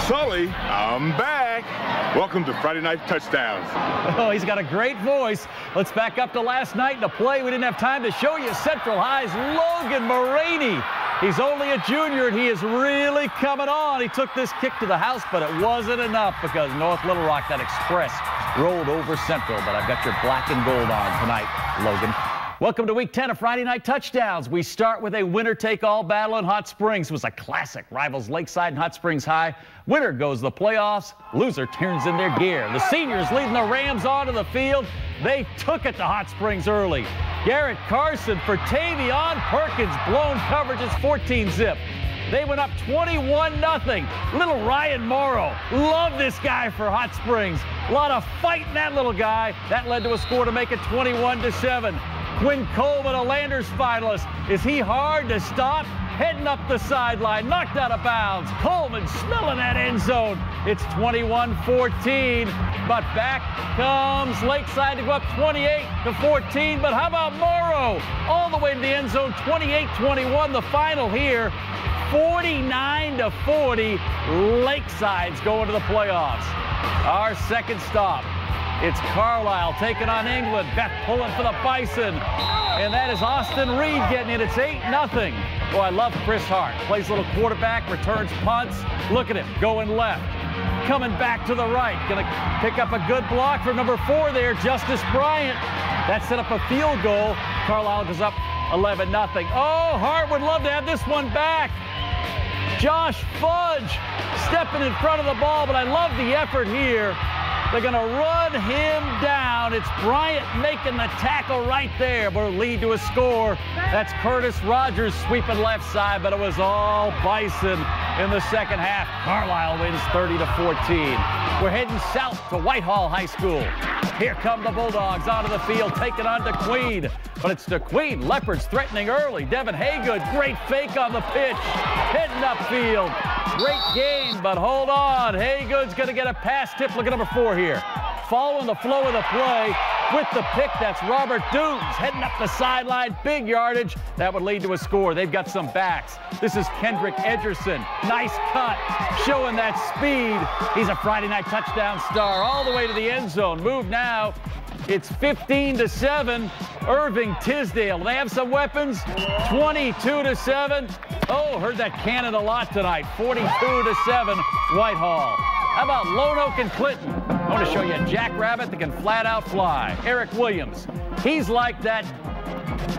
Sully, I'm back. Welcome to Friday Night Touchdowns. Oh, he's got a great voice. Let's back up to last night in a play we didn't have time to show you. Central High's Logan Moraney. He's only a junior, and he is really coming on. He took this kick to the house, but it wasn't enough because North Little Rock, that express, rolled over Central. But I've got your black and gold on tonight, Logan. Welcome to Week 10 of Friday Night Touchdowns. We start with a winner-take-all battle in Hot Springs. It was a classic. Rivals Lakeside and Hot Springs High. Winner goes to the playoffs. Loser turns in their gear. The seniors leading the Rams onto the field. They took it to Hot Springs early. Garrett Carson for Tavion Perkins. Blown coverage is 14-zip. They went up 21-0. Little Ryan Morrow. Love this guy for Hot Springs. A lot of fight in that little guy. That led to a score to make it 21-7. Quinn Coleman, a Landers finalist. Is he hard to stop? Heading up the sideline, knocked out of bounds. Coleman smelling that end zone. It's 21-14, but back comes Lakeside to go up 28-14. But how about Morrow? All the way to the end zone, 28-21, the final here. 49-40, Lakeside's going to the playoffs. Our second stop. It's Carlisle taking on England. Beth pulling for the Bison. And that is Austin Reed getting it. It's 8-0. Oh, I love Chris Hart. Plays a little quarterback, returns punts. Look at him going left. Coming back to the right. Going to pick up a good block from number 4 there, Justice Bryant. That set up a field goal. Carlisle goes up 11-0. Oh, Hart would love to have this one back. Josh Fudge stepping in front of the ball, but I love the effort here. They're going to run him down. It's Bryant making the tackle right there, but it'll lead to a score. That's Curtis Rogers sweeping left side, but it was all Bison in the second half. Carlisle wins 30-14. We're heading south to Whitehall High School. Here come the Bulldogs onto the field, taking on DeQueen. But it's DeQueen. Leopards threatening early. Devin Haygood, great fake on the pitch. Heading upfield. Great game, but hold on. Haygood's going to get a pass tip. Look at number 4 here. Following the flow of the play with the pick, that's Robert Dooms heading up the sideline. Big yardage. That would lead to a score. They've got some backs. This is Kendrick Edgerson. Nice cut, showing that speed. He's a Friday Night Touchdown star all the way to the end zone. Move now. It's 15-7. Irving Tisdale. They have some weapons. 22-7. Oh, heard that cannon a lot tonight. 42-7. Whitehall. How about Lonioke and Clinton? I want to show you a jackrabbit that can flat out fly. Eric Williams. He's like that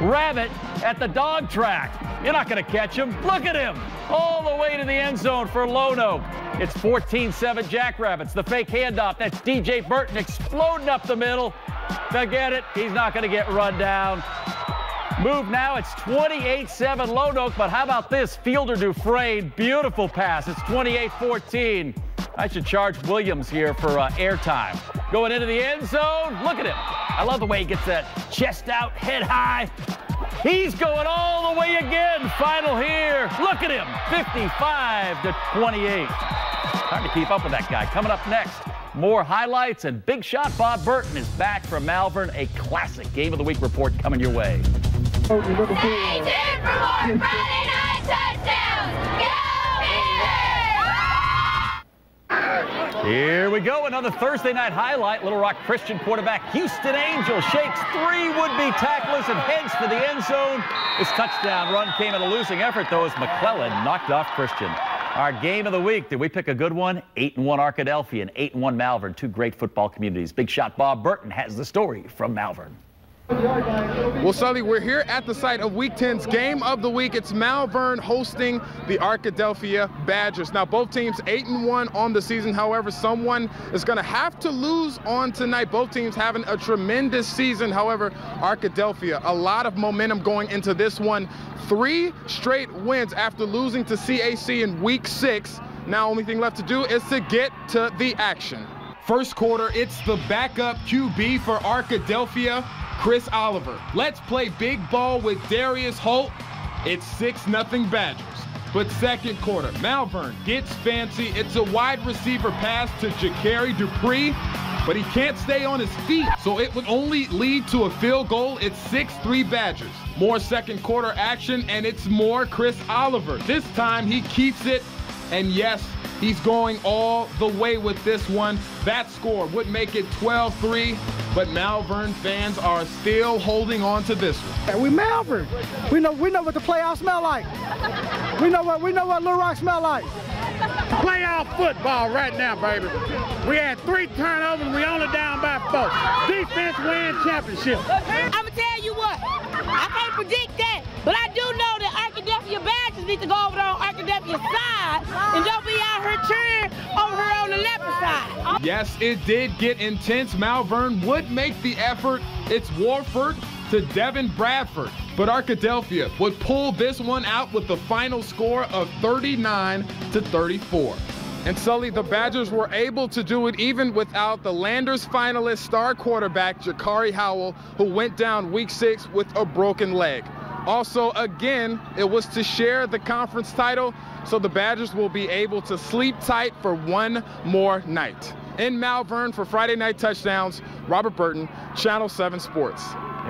rabbit at the dog track. You're not going to catch him. Look at him. All the way to the end zone for Lonioke. It's 14-7 Jackrabbits. The fake handoff. That's DJ Burton exploding up the middle. Forget it. He's not going to get run down. Move now. It's 28-7 Lonioke. But how about this? Fielder Dufresne. Beautiful pass. It's 28-14. I should charge Williams here for airtime. Going into the end zone. Look at him. I love the way he gets that chest out, head high. He's going all the way again. Final here. Look at him. 55-28. Hard to keep up with that guy. Coming up next, more highlights, and Big Shot Bob Burton is back from Malvern. A classic Game of the Week report coming your way. Stay tuned for more Friday Night Touchdowns. Go Here we go, another Thursday night highlight. Little Rock Christian quarterback Houston Angel shakes 3 would-be tacklers and heads for the end zone. His touchdown run came at a losing effort, though, as McClellan knocked off Christian. Our Game of the Week, did we pick a good one? 8-1 Arkadelphia and 8-1 Malvern, 2 great football communities. Big Shot Bob Burton has the story from Malvern. Well, Sully, we're here at the site of Week 10's Game of the Week. It's Malvern hosting the Arkadelphia Badgers. Now, both teams 8-1 on the season. However, someone is going to have to lose on tonight. Both teams having a tremendous season. However, Arkadelphia, a lot of momentum going into this one. 3 straight wins after losing to CAC in Week 6. Now, only thing left to do is to get to the action. First quarter, it's the backup QB for Arkadelphia, Chris Oliver. Let's play big ball with Darius Holt. It's 6-0 Badgers. But second quarter, Malvern gets fancy. It's a wide receiver pass to Ja'Carry Dupree, but he can't stay on his feet, so it would only lead to a field goal. It's 6-3 Badgers. More second quarter action, and it's more Chris Oliver. This time he keeps it, and yes, He's going all the way with this one. That score would make it 12-3, but Malvern fans are still holding on to this one. We Malvern. We know what the playoffs smell like. We know what Little Rock smell like. Playoff football right now, baby. We had 3 turnovers, we only down by 4. Defense win championship. I'ma tell you what, I can't predict that, but I do know that Arkadelphia Badgers need to go over there on Arkadelphia side and don't be out here cheering over here on the left side. Yes, it did get intense. Malvern would make the effort. It's Warford to Devin Bradford. But Arkadelphia would pull this one out with the final score of 39-34. And Sully, the Badgers were able to do it even without the Landers finalist star quarterback, Jakari Howell, who went down week 6 with a broken leg. Also, again, it was to share the conference title, so the Badgers will be able to sleep tight for one more night. In Malvern for Friday Night Touchdowns, Robert Burton, Channel 7 Sports.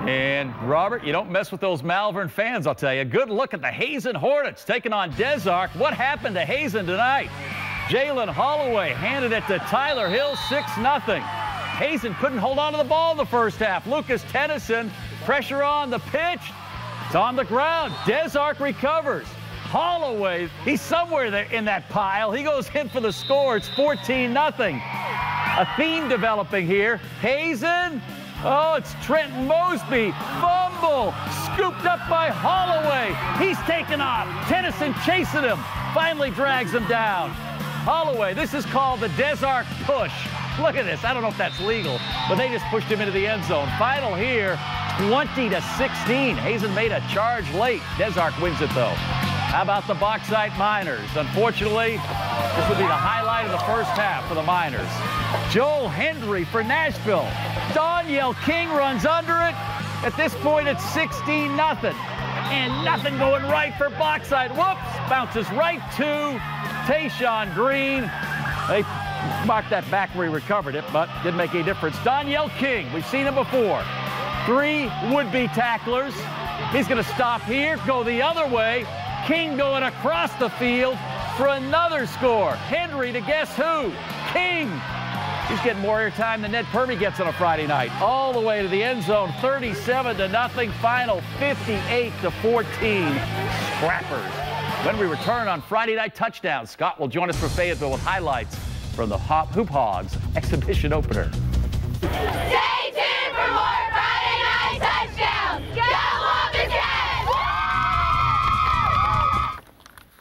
And Robert, you don't mess with those Malvern fans, I'll tell you. Good look at the Hazen Hornets taking on Des Arc. What happened to Hazen tonight? Jalen Holloway handed it to Tyler Hill, 6-0. Hazen couldn't hold on to the ball in the first half. Lucas Tennyson, pressure on the pitch. It's on the ground. Des Arc recovers. Holloway, he's somewhere there in that pile. He goes in for the score. It's 14-0. A theme developing here. Hazen. Oh, it's Trenton Mosby. Fumble. Scooped up by Holloway. He's taken off. Tennyson chasing him. Finally drags him down. Holloway, this is called the Des Arc push. Look at this. I don't know if that's legal, but they just pushed him into the end zone. Final here, 20-16. Hazen made a charge late. Des Arc wins it, though. How about the Bauxite Miners? Unfortunately, this would be the highlight of the first half for the Miners. Joel Hendry for Nashville. Danielle King runs under it. At this point, it's 16-0. And nothing going right for Bauxite. Whoops, bounces right to Tayshawn Green. They marked that back where he recovered it, but didn't make any difference. Danielle King, we've seen him before. 3 would-be tacklers. He's going to stop here, go the other way. King going across the field for another score. Henry to guess who? King. He's getting more airtime than Ned Permy gets on a Friday night. All the way to the end zone, 37-0. Final 58-14. Scrappers. When we return on Friday Night Touchdowns, Scott will join us for Fayetteville with highlights from the Hoop Hogs exhibition opener. Stay tuned for more Friday Night Touchdowns. Go Whoopins!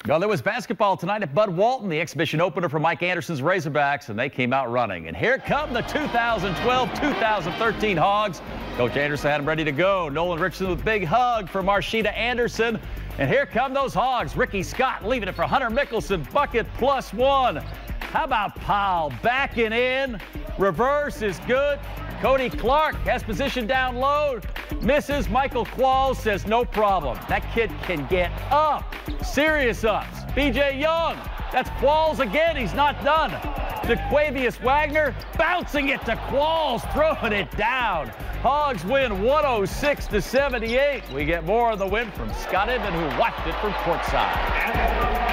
Well, there was basketball tonight at Bud Walton, the exhibition opener for Mike Anderson's Razorbacks, and they came out running. And here come the 2012-2013 Hogs. Coach Anderson had them ready to go. Nolan Richardson with a big hug for Marshita Anderson. And here come those Hogs. Ricky Scott leaving it for Hunter Mickelson, bucket +1. How about Powell backing in? Reverse is good. Cody Clark has position down low. Misses. Michael Qualls says no problem. That kid can get up. Serious ups. B.J. Young. That's Qualls again. He's not done. DeQuavius Wagner bouncing it to Qualls, throwing it down. Hogs win 106-78. We get more of the win from Scott Inman, who watched it from courtside.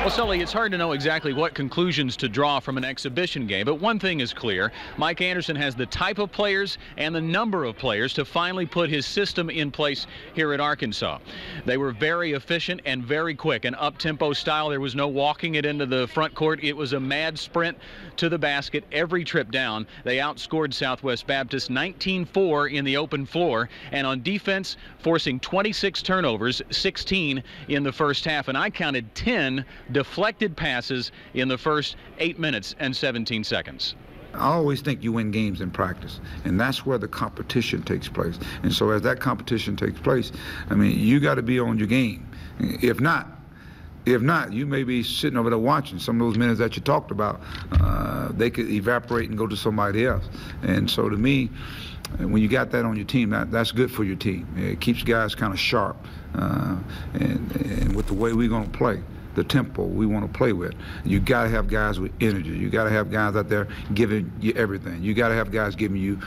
Well, Sully, it's hard to know exactly what conclusions to draw from an exhibition game, but one thing is clear. Mike Anderson has the type of players and the number of players to finally put his system in place here at Arkansas. They were very efficient and very quick, an up-tempo style. There was no walking it into the front court. It was a mad sprint to the basket every trip down. They outscored Southwest Baptist 19-4 in the open floor, and on defense, forcing 26 turnovers, 16 in the first half, and I counted 10 deflected passes in the first 8 minutes and 17 seconds. I always think you win games in practice, and that's where the competition takes place. And so as that competition takes place, I mean, you got to be on your game. If not, you may be sitting over there watching. Some of those minutes that you talked about, they could evaporate and go to somebody else. And so to me, when you got that on your team, that's good for your team. It keeps guys kind of sharp. And with the way we're going to play, the tempo we want to play with, you got to have guys with energy. You got to have guys out there giving you everything. You got to have guys giving you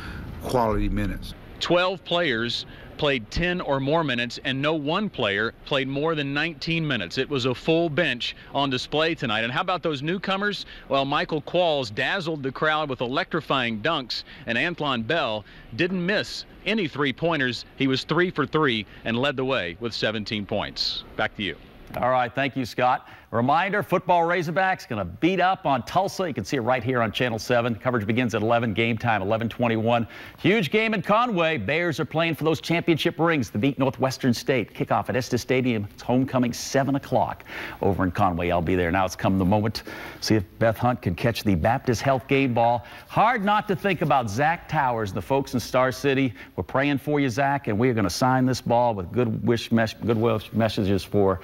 quality minutes. 12 players played 10 or more minutes, and no one player played more than 19 minutes. It was a full bench on display tonight. And how about those newcomers? Well, Michael Qualls dazzled the crowd with electrifying dunks, and Antoine Bell didn't miss any three-pointers. He was 3 for 3 and led the way with 17 points. Back to you. All right, thank you, Scott. Reminder, football Razorbacks going to beat up on Tulsa. You can see it right here on Channel 7. Coverage begins at 11, game time 11:21. Huge game in Conway. Bears are playing for those championship rings to beat Northwestern State. Kickoff at Estes Stadium. It's homecoming 7 o'clock over in Conway. I'll be there. Now it's come the moment. See if Beth Hunt can catch the Baptist Health game ball. Hard not to think about Zach Towers, the folks in Star City. We're praying for you, Zach, and we're going to sign this ball with good wish messages for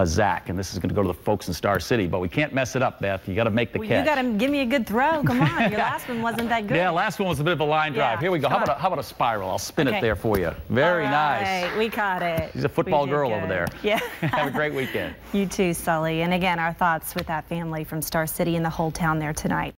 Zach, and this is going to go to the folks in Star City, but we can't mess it up, Beth. You got to make the catch. You got to give me a good throw. Come on, your last one wasn't that good. Yeah, last one was a bit of a line drive. Here we go. How about a spiral? I'll spin it there for you. Very nice. We caught it. She's a football girl over there. Yeah. Have a great weekend. You too, Sully. And again, our thoughts with that family from Star City and the whole town there tonight.